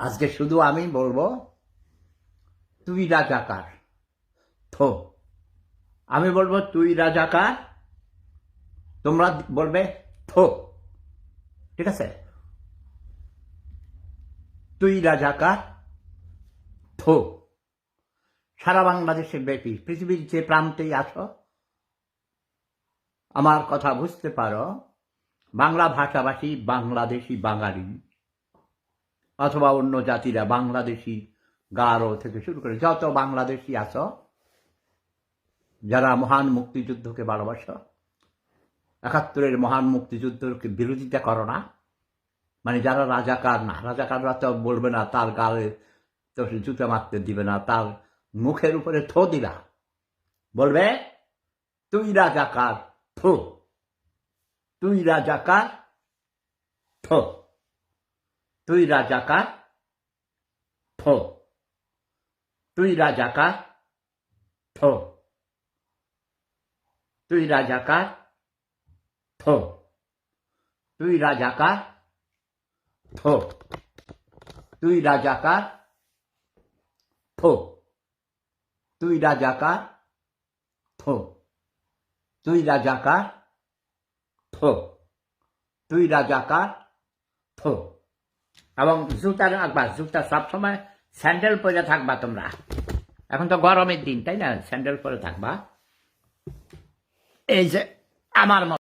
আজকে শুধু আমি বলবো তুই রাজাকার। থো, আমি বলবো তুই রাজাকার, তোমরা বলবে থো। ঠিক আছে? তুই রাজাকার, থো। সারা বাংলাদেশে ব্যাপী পৃথিবীর যে প্রান্তেই আছো, আমার কথা বুঝতে পারো, বাংলা ভাষাভাষী বাংলাদেশি বাঙালি অথবা অন্য জাতিরা, বাংলাদেশি গারো থেকে শুরু করে যত বাংলাদেশি আছো, যারা মহান মুক্তিযুদ্ধকে ভালোবাসো, ৭১-এর মহান মুক্তিযুদ্ধকে বিরোধিতা করো না, মানে যারা রাজাকার না, রাজাকাররা তো বলবে না, তার গালে তো জুতা মারতে দিবে না, তার মুখের উপরে থো দিলা, বলবে তুই রাজাকার, থো। তুই রাজাকার, থো। তুই রাজাকার, থো। তুই রাজাকার, থো। তুই রাজাকার, থো। তুই রাজাকার, থো। তুই রাজাকার, থো। তুই রাজাকার, থো। তুই রাজাকার, থো। তুই রাজাকার, থো। এবং জুতা রাখবা, জুতা সবসময় স্যান্ডেল পরে থাকবা তোমরা। এখন তো গরমের দিন, তাই না? স্যান্ডেল পরে থাকবা। এই যে আমার